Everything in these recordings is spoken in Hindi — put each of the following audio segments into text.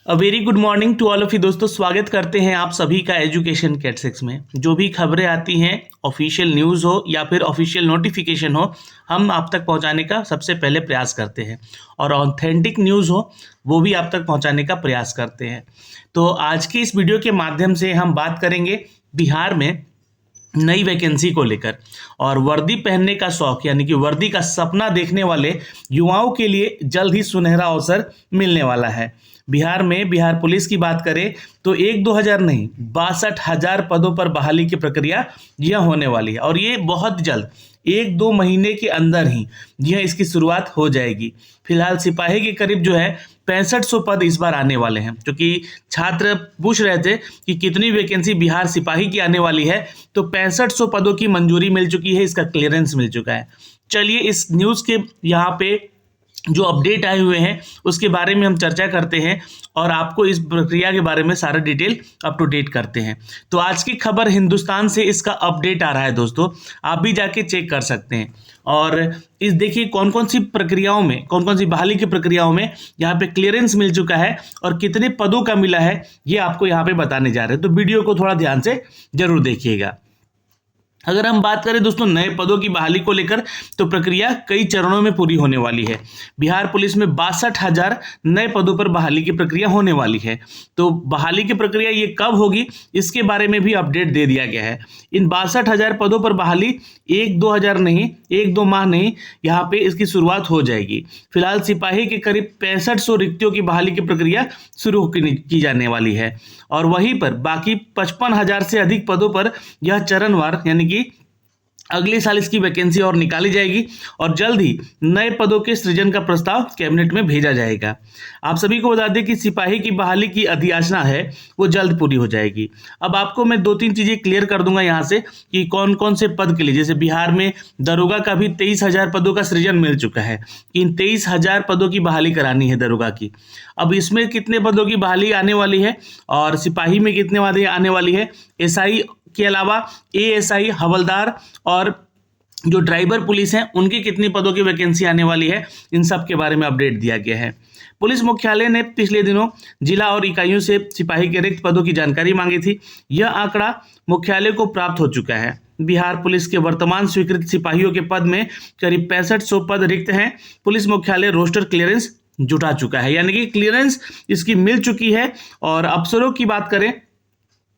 A very good morning to all of you दोस्तों। स्वागत करते हैं आप सभी का एजुकेशन कैट 6 में। जो भी खबरें आती हैं, ऑफिशियल न्यूज़ हो या फिर ऑफिशियल नोटिफिकेशन हो, हम आप तक पहुंचाने का सबसे पहले प्रयास करते हैं और ऑथेंटिक न्यूज़ हो वो भी आप तक पहुंचाने का प्रयास करते हैं। तो आज की इस वीडियो के माध्यम से हम बात करेंगे बिहार में नई वैकेंसी को लेकर और वर्दी पहनने का शौक यानी कि वर्दी का सपना देखने वाले युवाओं के लिए जल्द ही सुनहरा अवसर मिलने वाला है। बिहार में बिहार पुलिस की बात करें तो 1-2 हज़ार नहीं 62,000 पदों पर बहाली की प्रक्रिया यह होने वाली है और ये बहुत जल्द 1-2 महीने के अंदर ही यह इसकी शुरुआत हो जाएगी। फिलहाल सिपाही के करीब जो है 6500 पद इस बार आने वाले हैं, क्योंकि छात्र पूछ रहे थे कि कितनी वैकेंसी बिहार सिपाही की आने वाली है, तो 6500 पदों की मंजूरी मिल चुकी है, इसका क्लियरेंस मिल चुका है। चलिए इस न्यूज़ के यहाँ पे जो अपडेट आए हुए हैं उसके बारे में हम चर्चा करते हैं और आपको इस प्रक्रिया के बारे में सारा डिटेल अप टू डेट करते हैं। तो आज की खबर हिंदुस्तान से इसका अपडेट आ रहा है दोस्तों, आप भी जाके चेक कर सकते हैं। और इस देखिए कौन कौन सी प्रक्रियाओं में, कौन कौन सी बहाली की प्रक्रियाओं में यहाँ पे क्लियरेंस मिल चुका है और कितने पदों का मिला है, ये आपको यहाँ पे बताने जा रहे हैं। तो वीडियो को थोड़ा ध्यान से जरूर देखिएगा। अगर हम बात करें दोस्तों नए पदों की बहाली को लेकर, तो प्रक्रिया कई चरणों में पूरी होने वाली है। बिहार पुलिस में 62,000 नए पदों पर बहाली की प्रक्रिया होने वाली है। तो बहाली की प्रक्रिया ये कब होगी, इसके बारे में भी अपडेट दे दिया गया है। इन 62,000 पदों पर बहाली 1-2 हज़ार नहीं, 1-2 माह नहीं, यहाँ पे इसकी शुरुआत हो जाएगी। फिलहाल सिपाही के करीब 6500 रिक्तियों की बहाली की प्रक्रिया शुरू की जाने वाली है और वहीं पर बाकी 55,000 से अधिक पदों पर यह चरणवार यानी कि अगले साल इसकी वैकेंसी और निकाली जाएगी और जल्द ही नए पदों के सृजन का प्रस्ताव कैबिनेट में भेजा जाएगा। आप सभी को बता दें कि सिपाही की बहाली की अधियाचना है वो जल्द पूरी हो जाएगी। अब आपको मैं 2-3 चीज़ें क्लियर कर दूंगा यहाँ से कि कौन कौन से पद के लिए। जैसे बिहार में दरोगा का भी 23,000 पदों का सृजन मिल चुका है। इन 23,000 पदों की बहाली करानी है दरोगा की। अब इसमें कितने पदों की बहाली आने वाली है और सिपाही में कितने वाले आने वाली है, एसआई के अलावा एएसआई, हवलदार और जो ड्राइवर पुलिस हैं उनकी कितनी पदों की वैकेंसी आने वाली है, इन सब के बारे में अपडेट दिया गया है। पुलिस मुख्यालय ने पिछले दिनों जिला और इकाइयों से सिपाही के रिक्त पदों की जानकारी मांगी थी। यह आंकड़ा मुख्यालय को प्राप्त हो चुका है। बिहार पुलिस के वर्तमान स्वीकृत सिपाहियों के पद में करीब 6500 पद रिक्त हैं। पुलिस मुख्यालय रोस्टर क्लियरेंस जुटा चुका है, यानी कि क्लियरेंस इसकी मिल चुकी है। और अफसरों की बात करें,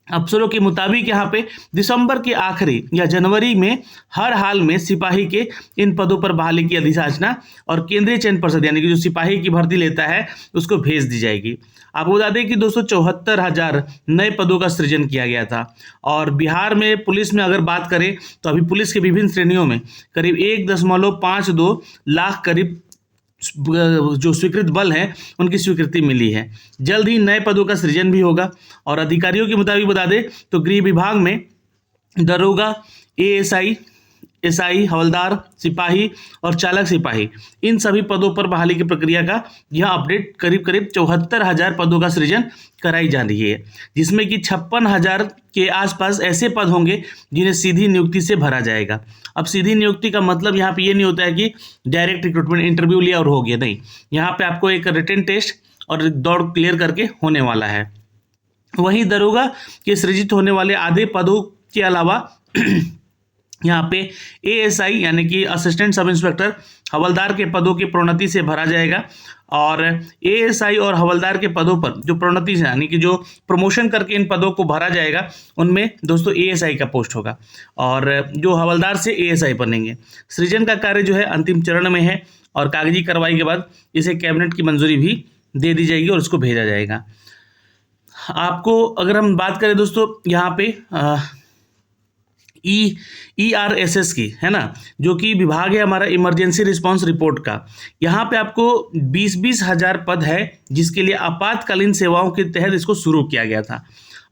अफसरों के मुताबिक यहाँ पे दिसंबर के आखिरी या जनवरी में हर हाल में सिपाही के इन पदों पर बहाली की अधिसूचना और केंद्रीय चयन पर्षद यानी कि जो सिपाही की भर्ती लेता है उसको भेज दी जाएगी। आपको बता दें कि 274,000 नए पदों का सृजन किया गया था। और बिहार में पुलिस में अगर बात करें तो अभी पुलिस के विभिन्न श्रेणियों में करीब 1.52 लाख करीब जो स्वीकृत बल हैं उनकी स्वीकृति मिली है। जल्द ही नए पदों का सृजन भी होगा। और अधिकारियों के मुताबिक बता दें तो गृह विभाग में दरोगा, एएसआई, एसआई, हवलदार, सिपाही और चालक सिपाही, इन सभी पदों पर बहाली की प्रक्रिया का यह अपडेट करीब 74,000 पदों का सृजन कराई जा रही है, जिसमें कि 56,000 के आसपास ऐसे पद होंगे जिन्हें सीधी नियुक्ति से भरा जाएगा। अब सीधी नियुक्ति का मतलब यहाँ पे ये नहीं होता है कि डायरेक्ट रिक्रूटमेंट इंटरव्यू लिया और हो गया, नहीं। यहाँ पे आपको एक रिटन टेस्ट और दौड़ क्लियर करके होने वाला है। वहीं दरोगा के सृजित होने वाले आधे पदों के अलावा यहाँ पे एएसआई यानी कि असिस्टेंट सब इंस्पेक्टर, हवलदार के पदों की प्रोन्नति से भरा जाएगा। और एएसआई और हवलदार के पदों पर जो प्रोन्नति से यानी कि जो प्रमोशन करके इन पदों को भरा जाएगा उनमें दोस्तों एएसआई का पोस्ट होगा और जो हवलदार से एएसआई बनेंगे। सृजन का कार्य जो है अंतिम चरण में है और कागजी कार्रवाई के बाद इसे कैबिनेट की मंजूरी भी दे दी जाएगी और उसको भेजा जाएगा। आपको अगर हम बात करें दोस्तों यहाँ पे ERSS की, है ना, जो कि विभाग है हमारा इमरजेंसी रिस्पांस रिपोर्ट का, यहाँ पे आपको 20-20 हज़ार पद है जिसके लिए आपातकालीन सेवाओं के तहत इसको शुरू किया गया था।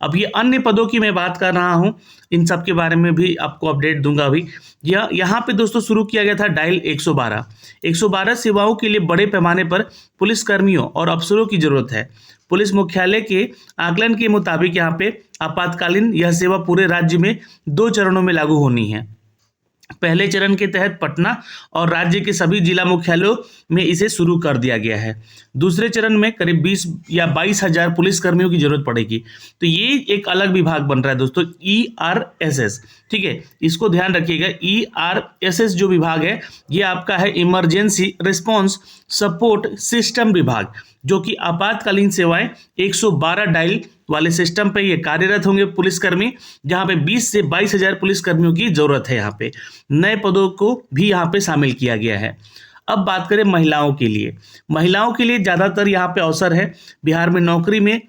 अब ये अन्य पदों की मैं बात कर रहा हूँ, इन सब के बारे में भी आपको अपडेट दूंगा अभी। यहाँ पे दोस्तों शुरू किया गया था डायल 112 सेवाओं के लिए बड़े पैमाने पर पुलिसकर्मियों और अफसरों की जरूरत है। पुलिस मुख्यालय के आकलन के मुताबिक यहाँ पे आपातकालीन यह सेवा पूरे राज्य में 2 चरणों में लागू होनी है। पहले चरण के तहत पटना और राज्य के सभी जिला मुख्यालयों में इसे शुरू कर दिया गया है। दूसरे चरण में करीब 20 या 22,000 पुलिसकर्मियों की जरूरत पड़ेगी। तो ये एक अलग विभाग बन रहा है दोस्तों, ERSS। ठीक है, इसको ध्यान रखिएगा। ERSS जो विभाग है ये आपका है इमरजेंसी रिस्पॉन्स सपोर्ट सिस्टम विभाग, जो कि आपातकालीन सेवाएं 112 डायल वाले सिस्टम पे ये कार्यरत होंगे पुलिसकर्मी, जहां पे 20 से 22,000 पुलिसकर्मियों की जरूरत है। यहाँ पे नए पदों को भी यहाँ पे शामिल किया गया है। अब बात करें महिलाओं के लिए। महिलाओं के लिए ज़्यादातर यहाँ पे अवसर है। बिहार में नौकरी में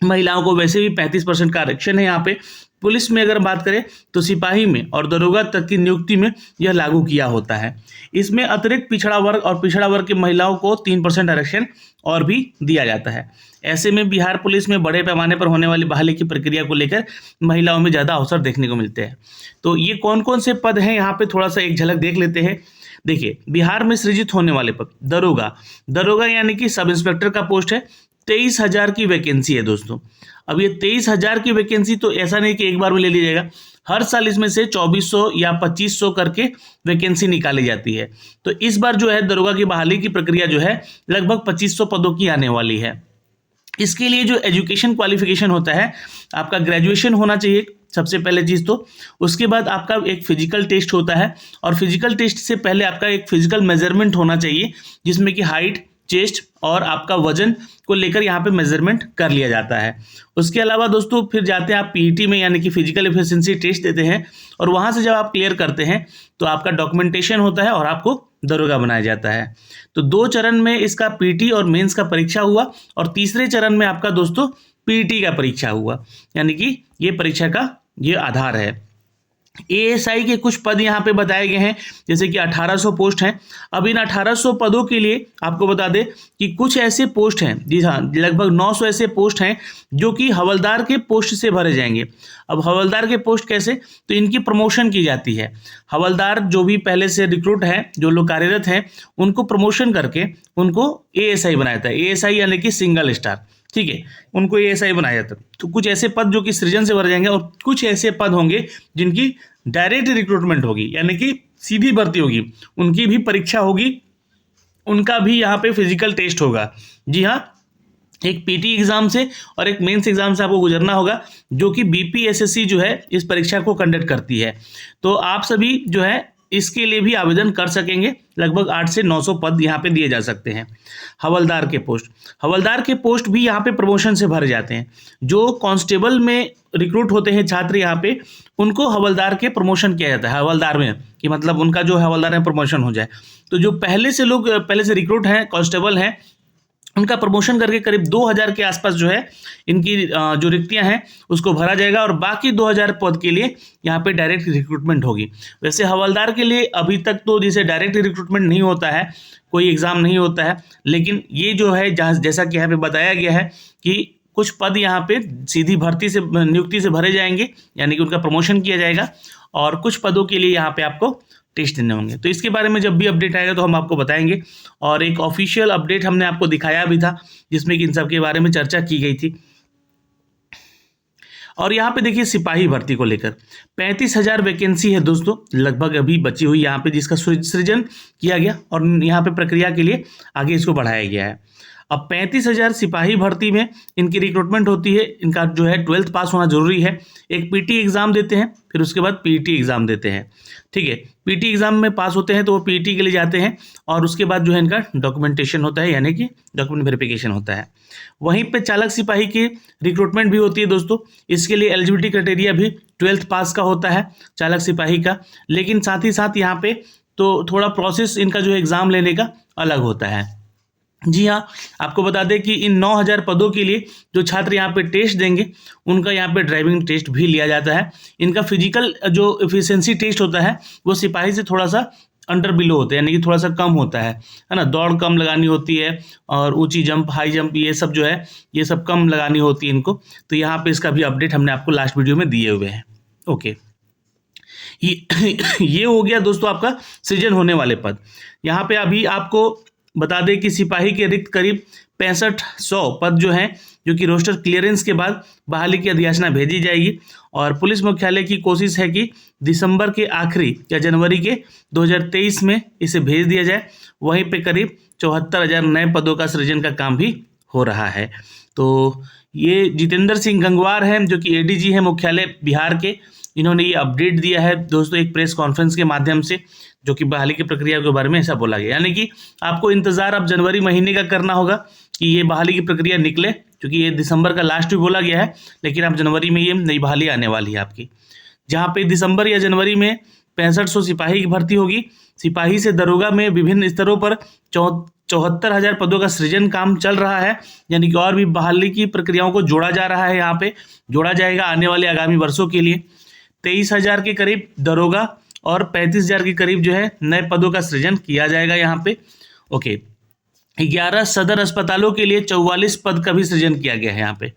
महिलाओं को वैसे भी 35% का आरक्षण है। यहाँ पे पुलिस में अगर बात करें तो सिपाही में और दरोगा तक की नियुक्ति में यह लागू किया होता है। इसमें अतिरिक्त पिछड़ा वर्ग और पिछड़ा वर्ग की महिलाओं को 3% आरक्षण और भी दिया जाता है। ऐसे में बिहार पुलिस में बड़े पैमाने पर होने वाली बहाली की प्रक्रिया को लेकर महिलाओं में ज़्यादा अवसर देखने को मिलते हैं। तो ये कौन कौन से पद हैं यहाँ पे थोड़ा सा एक झलक देख लेते हैं। देखिए, बिहार में सृजित होने वाले पद दरोगा यानी कि सब इंस्पेक्टर का पोस्ट है। 23,000 की वैकेंसी है दोस्तों। अब ये 23,000 की वैकेंसी तो ऐसा नहीं कि एक बार में ले लीजिएगा, हर साल इसमें से 2400 या 2500 करके वैकेंसी निकाली जाती है। तो इस बार जो है दरोगा की बहाली की प्रक्रिया जो है लगभग 2500 पदों की आने वाली है। इसके लिए जो एजुकेशन क्वालिफिकेशन होता है, आपका ग्रेजुएशन होना चाहिए सबसे पहले चीज़ तो। उसके बाद आपका एक फिजिकल टेस्ट होता है, और फिजिकल टेस्ट से पहले आपका एक फिजिकल मेजरमेंट होना चाहिए, जिसमें कि हाइट, चेस्ट और आपका वजन को लेकर यहाँ पे मेजरमेंट कर लिया जाता है। उसके अलावा दोस्तों फिर जाते हैं आप PET में, यानी कि फिजिकल एफिशिएंसी टेस्ट देते हैं, और वहाँ से जब आप क्लियर करते हैं तो आपका डॉक्यूमेंटेशन होता है और आपको दरोगा बनाया जाता है। तो 2 चरण में इसका PT और मेंस का परीक्षा हुआ, और तीसरे चरण में आपका दोस्तों PET का परीक्षा हुआ, यानी कि ये परीक्षा का ये आधार है। ASI के कुछ पद यहाँ पे बताए गए हैं, जैसे कि 1800 पोस्ट हैं। अब इन 1800 पदों के लिए आपको बता दें कि कुछ ऐसे पोस्ट हैं, जी हाँ, लगभग 900 ऐसे पोस्ट हैं जो कि हवलदार के पोस्ट से भरे जाएंगे। अब हवलदार के पोस्ट कैसे, तो इनकी प्रमोशन की जाती है। हवलदार जो भी पहले से रिक्रूट हैं, जो लोग कार्यरत हैं, उनको प्रमोशन करके उनको ASI बनाया जाता है। ASI यानी कि सिंगल स्टार, ठीक है, उनको ASI बनाया जाता है। तो कुछ ऐसे पद जो कि सृजन से भरे जाएंगे, और कुछ ऐसे पद होंगे जिनकी डायरेक्ट रिक्रूटमेंट होगी, यानी कि सीधी भर्ती होगी, उनकी भी परीक्षा होगी, उनका भी यहाँ पे फिजिकल टेस्ट होगा। जी हाँ, एक PT एग्जाम से और एक मेंस एग्जाम से आपको गुजरना होगा, जो कि BPSSC जो है इस परीक्षा को कंडक्ट करती है। तो आप सभी जो है इसके लिए भी आवेदन कर सकेंगे। लगभग 8 से 900 पद यहाँ पे दिए जा सकते हैं। हवलदार के पोस्ट भी यहाँ पे प्रमोशन से भरे जाते हैं। जो कांस्टेबल में रिक्रूट होते हैं छात्र यहाँ पे, उनको हवलदार के प्रमोशन किया जाता है। हवलदार में कि मतलब उनका जो हवलदार में प्रमोशन हो जाए। तो जो पहले से रिक्रूट हैं, कांस्टेबल हैं, उनका प्रमोशन करके करीब 2000 के आसपास जो है इनकी जो रिक्तियां हैं उसको भरा जाएगा, और बाकी 2000 पद के लिए यहाँ पे डायरेक्ट रिक्रूटमेंट होगी। वैसे हवलदार के लिए अभी तक तो जैसे डायरेक्ट रिक्रूटमेंट नहीं होता है, कोई एग्ज़ाम नहीं होता है, लेकिन ये जो है जैसा कि यहाँ पे बताया गया है कि कुछ पद यहाँ पे सीधी भर्ती से नियुक्ति से भरे जाएंगे, यानी कि उनका प्रमोशन किया जाएगा, और कुछ पदों के लिए यहाँ पे आपको टेस्ट देने होंगे। तो इसके बारे में जब भी अपडेट आएगा तो हम आपको बताएंगे, और एक ऑफिशियल अपडेट हमने आपको दिखाया भी था जिसमें कि इन सब के बारे में चर्चा की गई थी। और यहाँ पे देखिए सिपाही भर्ती को लेकर 35,000 वैकेंसी है दोस्तों, लगभग अभी बची हुई यहाँ पे, जिसका सृजन किया गया और यहाँ पे प्रक्रिया के लिए आगे इसको बढ़ाया गया है। अब 35,000 सिपाही भर्ती में इनकी रिक्रूटमेंट होती है। इनका जो है 12th पास होना जरूरी है। एक PT एग्ज़ाम देते हैं, फिर उसके बाद PET एग्ज़ाम देते हैं, ठीक है। PT एग्ज़ाम में पास होते हैं तो वो PET के लिए जाते हैं, और उसके बाद जो है इनका डॉक्यूमेंटेशन होता है, यानी कि डॉक्यूमेंट वेरिफिकेशन होता है। वहीं पे चालक सिपाही की रिक्रूटमेंट भी होती है दोस्तों। इसके लिए एलिजिबिलिटी क्राइटेरिया भी 12th पास का होता है चालक सिपाही का, लेकिन साथ ही साथ यहाँ पे तो थोड़ा प्रोसेस इनका जो एग्ज़ाम लेने का अलग होता है। जी हाँ, आपको बता दें कि इन 9000 पदों के लिए जो छात्र यहाँ पे टेस्ट देंगे उनका यहाँ पे ड्राइविंग टेस्ट भी लिया जाता है। इनका फिजिकल जो एफिशिएंसी टेस्ट होता है वो सिपाही से थोड़ा सा अंडर बिलो होता है, यानी कि थोड़ा सा कम होता है ना। दौड़ कम लगानी होती है, और ऊंची जंप, हाई जंप, ये सब जो है ये सब कम लगानी होती है इनको। तो यहाँ पे इसका भी अपडेट हमने आपको लास्ट वीडियो में दिए हुए हैं। ओके, ये हो गया दोस्तों आपका सृजन होने वाले पद। यहाँ पे अभी आपको बता दें कि सिपाही के रिक्त करीब 6500 पद जो हैं, जो कि रोस्टर क्लियरेंस के बाद बहाली की अधियाचना भेजी जाएगी। और पुलिस मुख्यालय की कोशिश है कि दिसंबर के आखिरी या जनवरी के 2023 में इसे भेज दिया जाए। वहीं पे करीब 74,000 नए पदों का सृजन का काम भी हो रहा है। तो ये जितेंद्र सिंह गंगवार हैं, जो कि एडीजी है मुख्यालय बिहार के। इन्होंने ये अपडेट दिया है दोस्तों एक प्रेस कॉन्फ्रेंस के माध्यम से, जो कि बहाली की प्रक्रिया के बारे में ऐसा बोला गया। यानी कि आपको इंतजार अब जनवरी महीने का करना होगा कि ये बहाली की प्रक्रिया निकले, क्योंकि ये दिसंबर का लास्ट भी बोला गया है, लेकिन अब जनवरी में ये नई बहाली आने वाली है आपकी, जहाँ पे दिसंबर या जनवरी में 6500 सिपाही की भर्ती होगी। सिपाही से दरोगा में विभिन्न स्तरों पर 74,000 पदों का सृजन काम चल रहा है। यानी कि और भी बहाली की प्रक्रियाओं को जोड़ा जा रहा है, यहाँ पे जोड़ा जाएगा आने वाले आगामी वर्षों के लिए। 23,000 के करीब दरोगा और 35,000 के करीब जो है नए पदों का सृजन किया जाएगा यहाँ पे। ओके, 11 सदर अस्पतालों के लिए 44 पद का भी सृजन किया गया है यहाँ पे।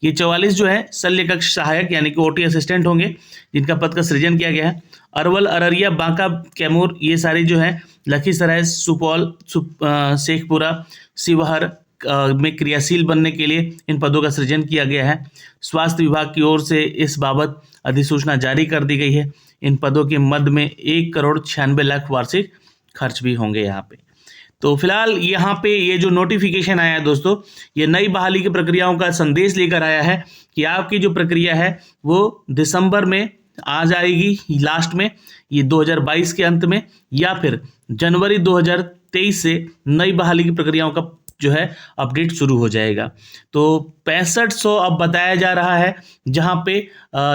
ये 44 जो है शल्य कक्ष सहायक यानी कि ओटी असिस्टेंट होंगे, जिनका पद का सृजन किया गया है। अरवल, अररिया, बांका, कैमूर, ये सारे जो है लखीसराय, सुपौल, शेखपुरा, शिवहर में क्रियाशील बनने के लिए इन पदों का सृजन किया गया है। स्वास्थ्य विभाग की ओर से इस बाबत अधिसूचना जारी कर दी गई है। इन पदों के मद में 1,96,00,000 वार्षिक खर्च भी होंगे यहाँ पे। तो फिलहाल यहाँ पे ये जो नोटिफिकेशन आया है दोस्तों, ये नई बहाली की प्रक्रियाओं का संदेश लेकर आया है कि आपकी जो प्रक्रिया है वो दिसंबर में आ जाएगी लास्ट में, ये 2022 के अंत में, या फिर जनवरी 2023 से नई बहाली की प्रक्रियाओं का जो है अपडेट शुरू हो जाएगा। तो 6500 अब बताया जा रहा है, जहाँ पे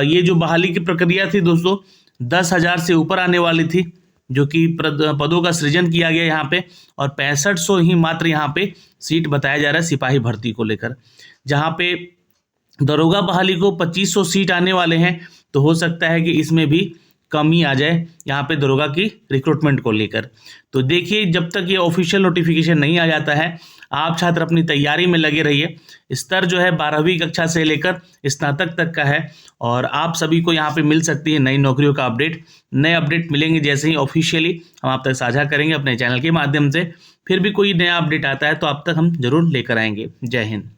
ये जो बहाली की प्रक्रिया थी दोस्तों 10,000 से ऊपर आने वाली थी, जो कि पदों का सृजन किया गया यहाँ पे, और 6500 ही मात्र यहाँ पे सीट बताया जा रहा है सिपाही भर्ती को लेकर। जहाँ पे दरोगा बहाली को 2500 सीट आने वाले हैं, तो हो सकता है कि इसमें भी कमी आ जाए यहाँ पे दरोगा की रिक्रूटमेंट को लेकर। तो देखिए, जब तक ये ऑफिशियल नोटिफिकेशन नहीं आ जाता है, आप छात्र अपनी तैयारी में लगे रहिए। स्तर जो है 12वीं कक्षा से लेकर स्नातक तक का है, और आप सभी को यहाँ पे मिल सकती है नई नौकरियों का अपडेट। नए अपडेट मिलेंगे जैसे ही ऑफिशियली हम आप तक साझा करेंगे अपने चैनल के माध्यम से। फिर भी कोई नया अपडेट आता है तो आप तक हम जरूर लेकर आएंगे। जय हिंद।